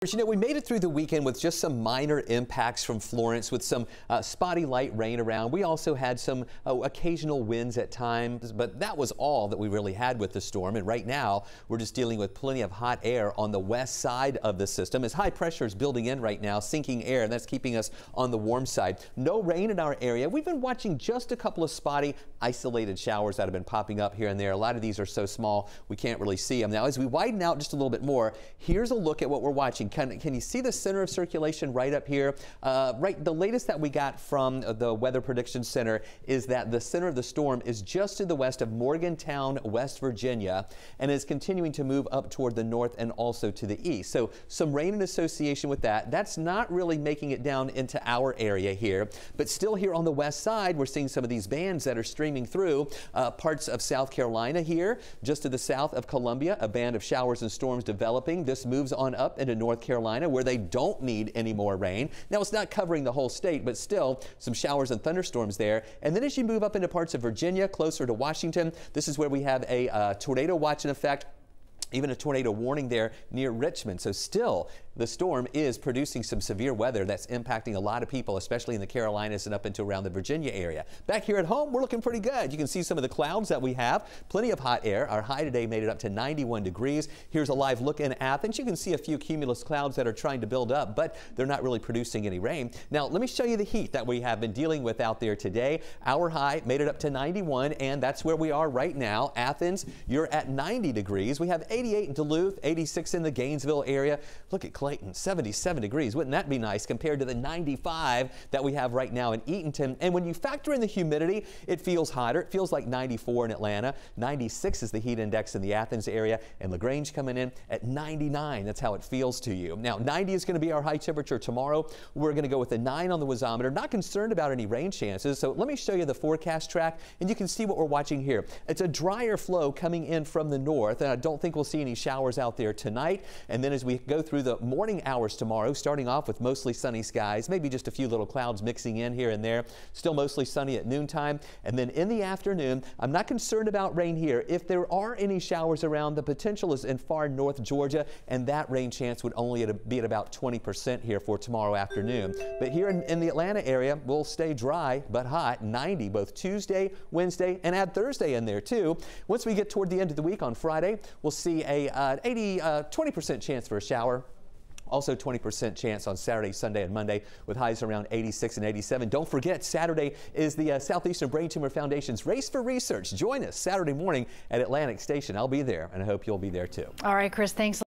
You know, we made it through the weekend with just some minor impacts from Florence with some spotty light rain around. We also had some occasional winds at times, but that was all that we really had with the storm. And right now, we're just dealing with plenty of hot air on the west side of the system as high pressure is building in right now, sinking air, and that's keeping us on the warm side. No rain in our area. We've been watching just a couple of spotty, isolated showers that have been popping up here and there. A lot of these are so small, we can't really see them. Now, as we widen out just a little bit more, here's a look at what we're watching. Can you see the center of circulation right up here? The latest that we got from the Weather Prediction Center is that the center of the storm is just to the west of Morgantown, West Virginia, and is continuing to move up toward the north and also to the east. So some rain in association with that. That's not really making it down into our area here, but still here on the west side, we're seeing some of these bands that are streaming through parts of South Carolina here, just to the south of Columbia, a band of showers and storms developing. This moves on up into North Carolina, where they don't need any more rain. Now, it's not covering the whole state, but still some showers and thunderstorms there. And then as you move up into parts of Virginia, closer to Washington, this is where we have a tornado watch in effect. Even a tornado warning there near Richmond. So still, the storm is producing some severe weather that's impacting a lot of people, especially in the Carolinas and up into around the Virginia area. Back here at home, we're looking pretty good. You can see some of the clouds that we have. Plenty of hot air. Our high today made it up to 91 degrees. Here's a live look in Athens. You can see a few cumulus clouds that are trying to build up, but they're not really producing any rain. Now, let me show you the heat that we have been dealing with out there today. Our high made it up to 91, and that's where we are right now. Athens, you're at 90 degrees. We have 88 in Duluth, 86 in the Gainesville area. Look at Clayton, 77 degrees. Wouldn't that be nice compared to the 95 that we have right now in Eatonton? And when you factor in the humidity, it feels hotter. It feels like 94 in Atlanta. 96 is the heat index in the Athens area, and LaGrange coming in at 99. That's how it feels to you. Now, 90 is going to be our high temperature tomorrow. We're going to go with a 9 on the wazometer. Not concerned about any rain chances. So let me show you the forecast track, and you can see what we're watching here. It's a drier flow coming in from the north, and I don't think we'll see any showers out there tonight. And then as we go through the morning hours tomorrow, starting off with mostly sunny skies, maybe just a few little clouds mixing in here and there. Still mostly sunny at noontime. And then in the afternoon, I'm not concerned about rain here. If there are any showers around, the potential is in far north Georgia, and that rain chance would only be at about 20% here for tomorrow afternoon. But here in the Atlanta area, we'll stay dry but hot, 90 both Tuesday, Wednesday, and add Thursday in there too. Once we get toward the end of the week on Friday, we'll see a 20% chance for a shower. Also 20% chance on Saturday, Sunday, and Monday with highs around 86 and 87. Don't forget, Saturday is the Southeastern Brain Tumor Foundation's Race for Research. Join us Saturday morning at Atlantic Station. I'll be there, and I hope you'll be there too. All right, Chris, thanks.